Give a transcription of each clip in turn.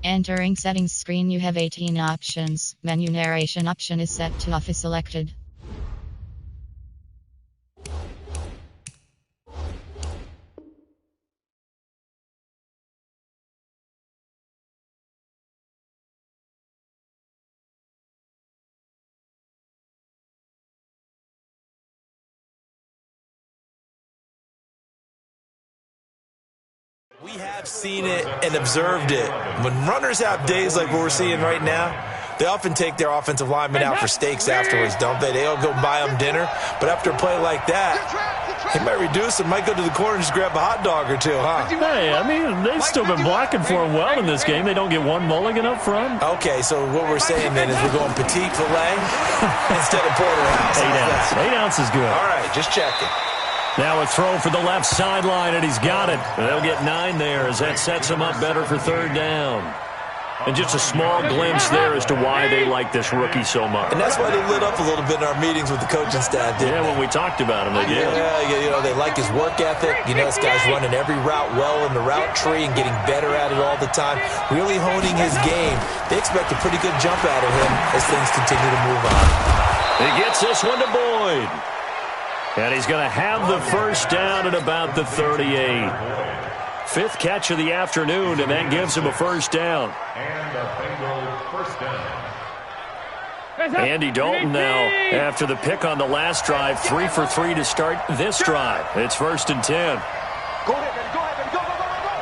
Entering settings screen, you have 18 options. Menu narration option is set to off is selected. We have seen it and observed it. When runners have days like what we're seeing right now, they often take their offensive linemen out for steaks afterwards, don't they? They'll go buy them dinner. But after a play like that, they might reduce it, might go to the corner and just grab a hot dog or two, huh? Hey, I mean, they've still been blocking for him well in this game. They don't get one mulligan up front. Okay, so what we're saying then is we're going petite filet instead of porterhouse. 8 ounce. 8 ounce is good. All right, just checking. Now a throw for the left sideline, and he's got it. They'll get 9 there as that sets him up better for third down. And just a small glimpse there as to why they like this rookie so much. And that's why they lit up a little bit in our meetings with the coaching staff, didn't they? When we talked about him, they did. Yeah, you know, they like his work ethic. You know, this guy's running every route well in the route tree and getting better at it all the time, really honing his game. They expect a pretty good jump out of him as things continue to move on. He gets this one to Boyd. And he's going to have the first down at about the 38. 5th catch of the afternoon, and that gives him a first down. And the Bengals first down. Andy Dalton now, after the pick on the last drive, 3 for 3 to start this drive. It's 1st and 10. Go ahead, baby. Go ahead, baby. Go, go, go, go,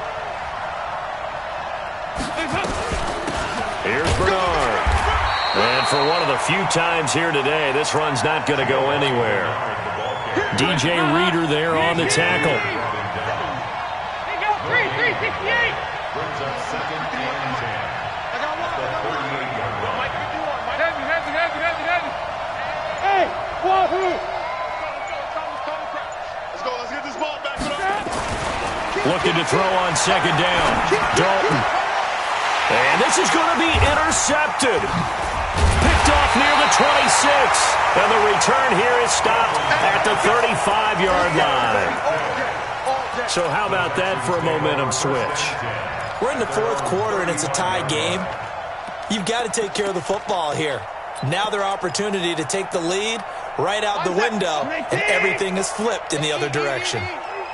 go. Here's Bernard. And for one of the few times here today, this run's not going to go anywhere. DJ Reader there on the tackle. They go 368. Brings up 2nd and 10. I got one. The 38-yard line. Mike, you do one. Mike. Heavy. Hey, wahoo. Let's go. Let's get this ball back. Looking to throw on 2nd down. Dalton. And this is going to be intercepted. Picked off near the 26. And the return here is stopped at the 35-yard line. So how about that for a momentum switch? We're in the 4th quarter, and it's a tie game. You've got to take care of the football here. Now their opportunity to take the lead right out the window, and everything is flipped in the other direction.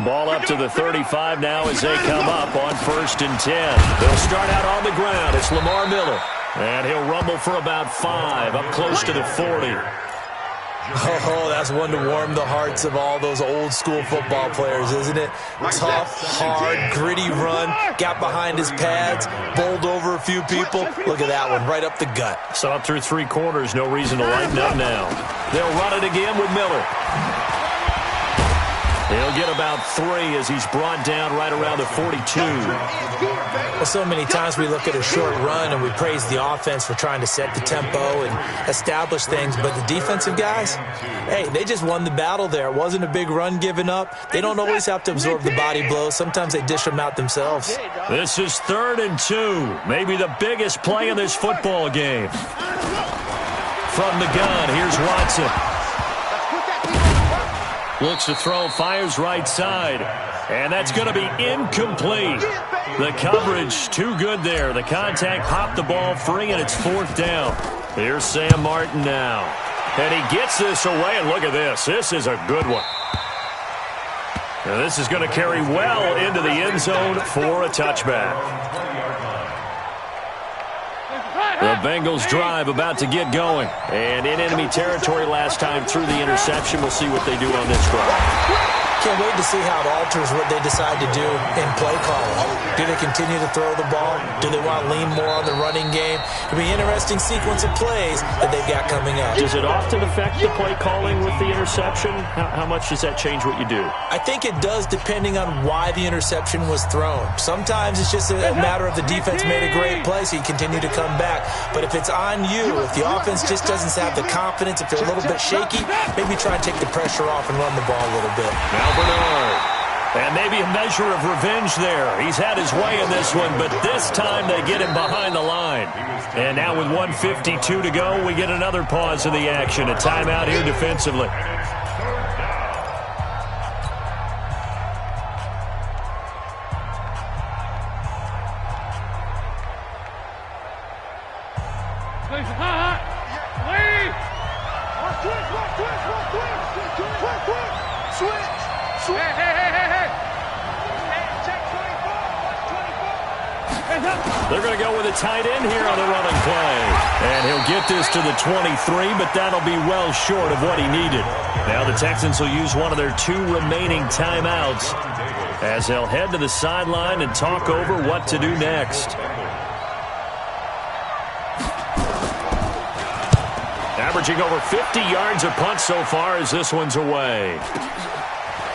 Ball up to the 35 now as they come up on 1st and 10. They'll start out on the ground. It's Lamar Miller. And he'll rumble for about 5, up close to the 40. Oh, that's one to warm the hearts of all those old-school football players, isn't it? Tough, hard, gritty run, got behind his pads, bowled over a few people. Look at that one, right up the gut. So up through 3 quarters, no reason to lighten up now. They'll run it again with Miller. He'll get about 3 as he's brought down right around the 42. Well, so many times we look at a short run and we praise the offense for trying to set the tempo and establish things, but the defensive guys, hey, they just won the battle there. It wasn't a big run given up. They don't always have to absorb the body blows. Sometimes they dish them out themselves. This is 3rd and 2, maybe the biggest play in this football game. From the gun, here's Watson. Looks to throw, fires right side. And that's going to be incomplete. The coverage too good there. The contact popped the ball free, and it's 4th down. Here's Sam Martin now. And he gets this away, and look at this. This is a good one. Now this is going to carry well into the end zone for a touchback. The Bengals drive about to get going. And in enemy territory last time through the interception. We'll see what they do on this drive. Can't wait to see how it alters what they decide to do in play calling. Do they continue to throw the ball? Do they want to lean more on the running game? It'll be an interesting sequence of plays that they've got coming up. Does it often affect the play calling with the interception? How much does that change what you do? I think it does, depending on why the interception was thrown. Sometimes it's just a matter of the defense made a great play, so you continue to come back. But if it's on you, if the offense just doesn't have the confidence, if they're a little bit shaky, maybe try and take the pressure off and run the ball a little bit. Now Bernard. And maybe a measure of revenge there. He's had his way in this one, but this time they get him behind the line. And now with 1:52 to go, we get another pause in the action. A timeout here defensively. Leave. Switch. Hey. Check 24. They're going to go with a tight end here on the running play. And he'll get this to the 23, but that'll be well short of what he needed. Now the Texans will use one of their 2 remaining timeouts as they'll head to the sideline and talk over what to do next. Averaging over 50 yards a punt so far as this one's away.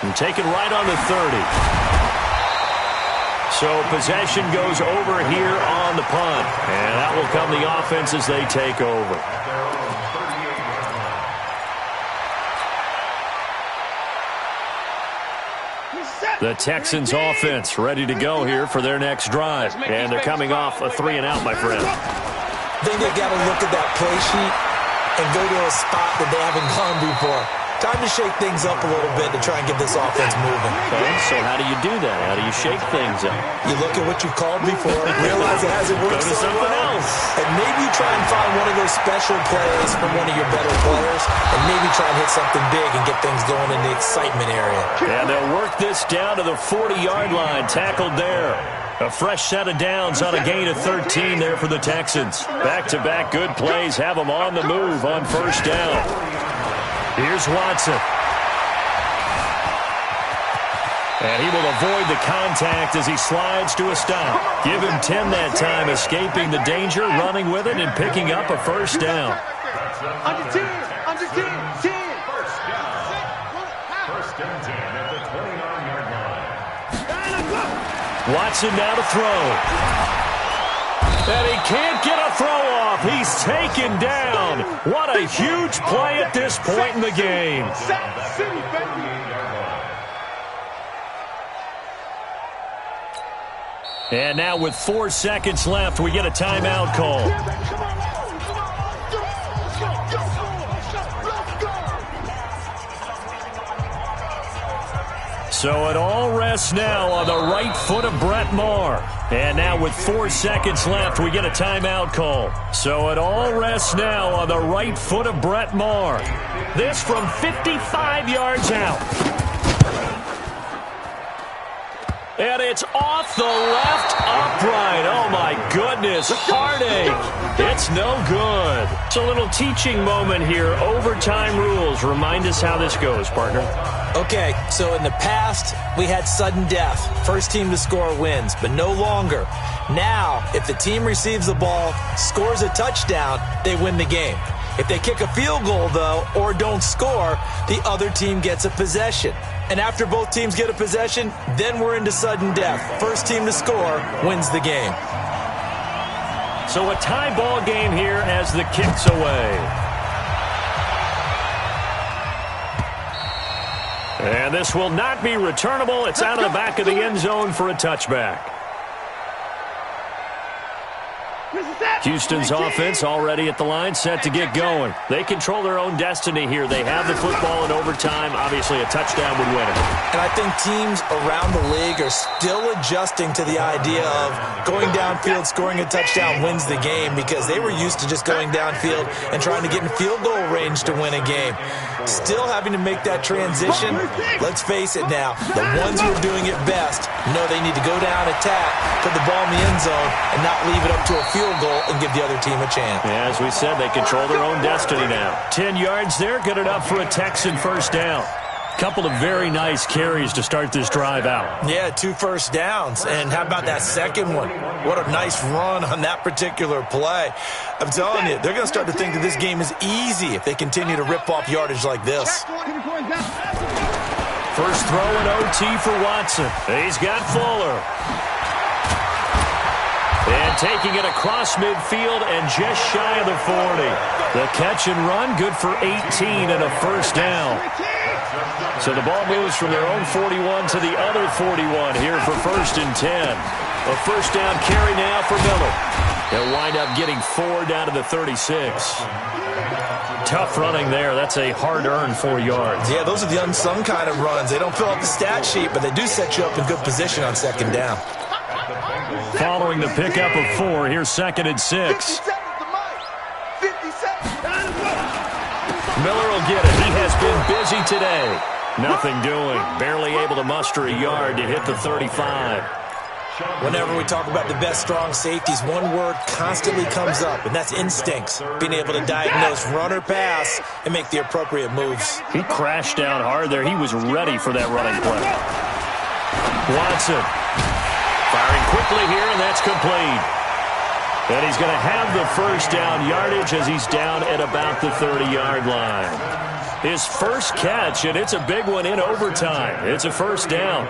And taken right on the 30. So possession goes over here on the punt. And that will come the offense as they take over. The Texans offense ready to go here for their next drive. And they're coming off a 3-and-out, my friend. I think they've got to look at that play sheet and go to a spot that they haven't gone before. Time to shake things up a little bit to try and get this offense moving. Okay, so how do you do that? How do you shake things up? You look at what you've called before, realize it hasn't worked Go to something else. and maybe you try and find one of those special plays from one of your better players, and maybe try and hit something big and get things going in the excitement area. And they'll work this down to the 40-yard line, tackled there. A fresh set of downs on a gain of 13 there for the Texans. Back-to-back good plays have them on the move on first down. Here's Watson. And he will avoid the contact as he slides to a stop. Give him 10 that time, escaping the danger, running with it, and picking up a first down. Under 10. 10. First and 10 at the 29-yard line. Watson now to throw. And he can't get a throw off. He's taken down. What a huge play at this point in the game. And now with 4 seconds left, we get a timeout call. So it all rests now on the right foot of Brett Maher. And now with 4 seconds left, we get a timeout call. So it all rests now on the right foot of Brett Maher. This from 55 yards out. And it's off the left upright. Oh, my goodness. Heartache. It's no good. It's a little teaching moment here. Overtime rules. Remind us how this goes, partner. Okay, so in the past, we had sudden death. First team to score wins, but no longer. Now, if the team receives the ball, scores a touchdown, they win the game. If they kick a field goal, though, or don't score, the other team gets a possession. And after both teams get a possession, then we're into sudden death. First team to score wins the game. So a tie ball game here as the kick's away. And this will not be returnable. It's out of the back of the end zone for a touchback. Houston's offense already at the line, set to get going. They control their own destiny here. They have the football in overtime. Obviously, a touchdown would win it. And I think teams around the league are still adjusting to the idea of going downfield, scoring a touchdown wins the game, because they were used to just going downfield and trying to get in field goal range to win a game. Still having to make that transition. Let's face it now, the ones who are doing it best know they need to go down, attack, put the ball in the end zone, and not leave it up to a field goal and give the other team a chance. Yeah, as we said, they control their own destiny now. 10 yards there, good enough for a Texan first down. Couple of very nice carries to start this drive out. Yeah, 2 first downs. And how about that second one? What a nice run on that particular play. I'm telling you, they're going to start to think that this game is easy if they continue to rip off yardage like this. First throw in OT for Watson. He's got Fuller. And taking it across midfield and just shy of the 40. The catch and run, good for 18 and a first down. So the ball moves from their own 41 to the other 41 here for first and 10. A first down carry now for Miller. They'll wind up getting 4 down to the 36. Tough running there. That's a hard-earned 4 yards. Yeah, those are the unsung kind of runs. They don't fill out the stat sheet, but they do set you up in good position on second down. Following the pickup of 4, here's second and 6. Miller will get it. He has been busy today. Nothing doing. Barely able to muster a yard to hit the 35. Whenever we talk about the best strong safeties, one word constantly comes up, and that's instincts. Being able to diagnose run or pass and make the appropriate moves. He crashed down hard there. He was ready for that running play. Watson firing quickly here, and that's complete. And he's going to have the first down yardage as he's down at about the 30-yard line. His first catch, and it's a big one in overtime. It's a first down.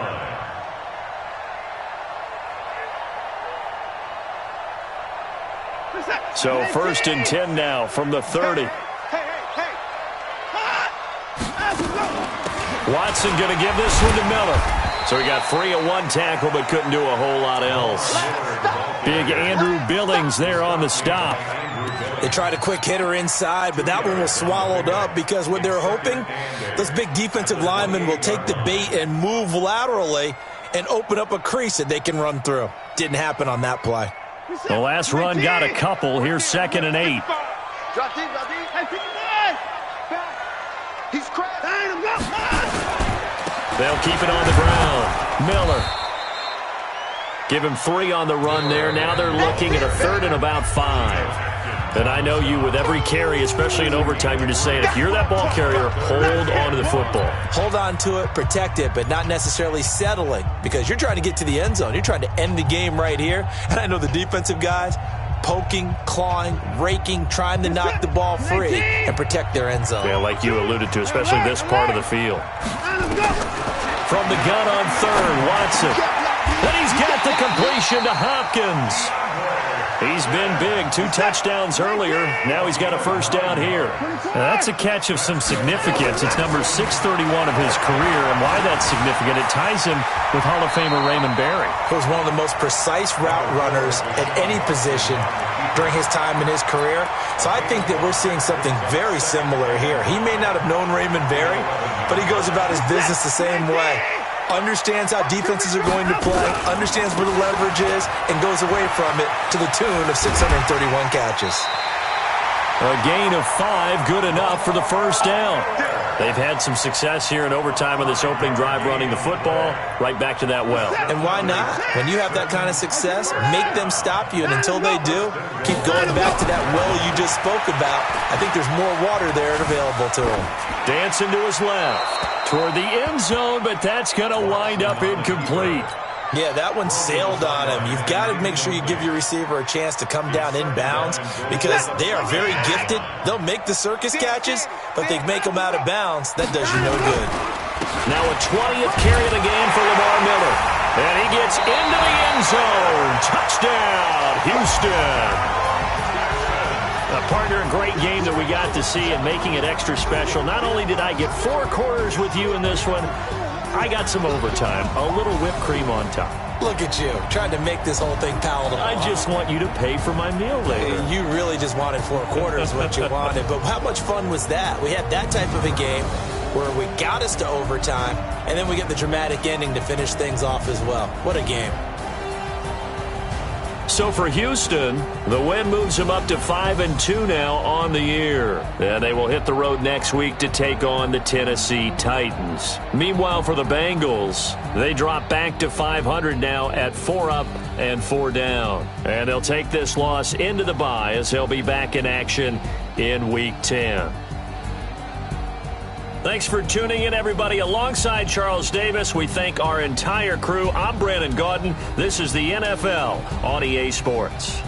So first and 10 now from the 30. Watson going to give this one to Miller. So he got free of one tackle but couldn't do a whole lot else. Big Andrew Billings there on the stop. They tried a quick hitter inside, but that one was swallowed up because what they're hoping, those big defensive linemen will take the bait and move laterally and open up a crease that they can run through. Didn't happen on that play. The last run got a couple. Here's 2nd and 8. They'll keep it on the ground. Miller. Give him 3 on the run there. Now they're looking at a 3rd and about 5. And I know you, with every carry, especially in overtime, you're just saying, if you're that ball carrier, hold on to the football. Hold on to it, protect it, but not necessarily settling, because you're trying to get to the end zone. You're trying to end the game right here. And I know the defensive guys poking, clawing, raking, trying to knock the ball free and protect their end zone. Yeah, like you alluded to, especially this part of the field. From the gun on 3rd, Watson. Then he's got the completion to Hopkins. He's been big. 2 touchdowns earlier. Now he's got a first down here. Now that's a catch of some significance. It's number 631 of his career, and why that's significant, it ties him with Hall of Famer Raymond Berry. He was one of the most precise route runners at any position during his time in his career. So I think that we're seeing something very similar here. He may not have known Raymond Berry, but he goes about his business the same way. Understands how defenses are going to play, understands where the leverage is, and goes away from it to the tune of 631 catches. A gain of 5, good enough for the first down. They've had some success here in overtime on this opening drive running the football. Right back to that well. And why not? When you have that kind of success, make them stop you, and until they do, keep going back to that well you just spoke about. I think there's more water there available to them. Dancing to his left. Toward the end zone, but that's going to wind up incomplete. Yeah, that one sailed on him. You've got to make sure you give your receiver a chance to come down inbounds because they are very gifted. They'll make the circus catches, but they make them out of bounds. That does you no good. Now a 20th carry of the game for Lamar Miller. And he gets into the end zone. Touchdown, Houston. A partner, a great game that we got to see and making it extra special. Not only did I get 4 quarters with you in this one, I got some overtime, a little whipped cream on top. Look at you, trying to make this whole thing palatable. I just want you to pay for my meal later. You really just wanted 4 quarters, what you wanted. But how much fun was that? We had that type of a game where we got us to overtime, and then we get the dramatic ending to finish things off as well. What a game. So for Houston, the win moves them up to 5-2 now on the year. And they will hit the road next week to take on the Tennessee Titans. Meanwhile, for the Bengals, they drop back to 500 now at 4 up and 4 down. And they'll take this loss into the bye as they'll be back in action in Week 10. Thanks for tuning in, everybody. Alongside Charles Davis, we thank our entire crew. I'm Brandon Gaudin. This is the NFL on EA Sports.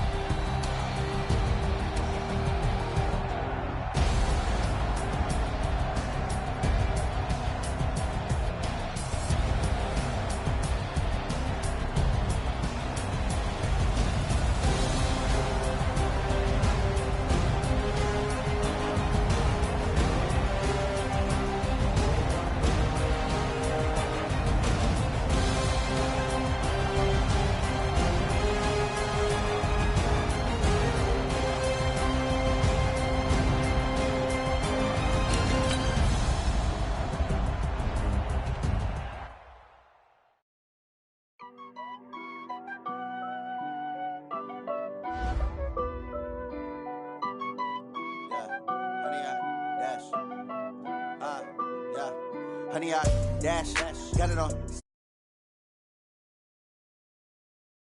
Honey, I dash, got it on.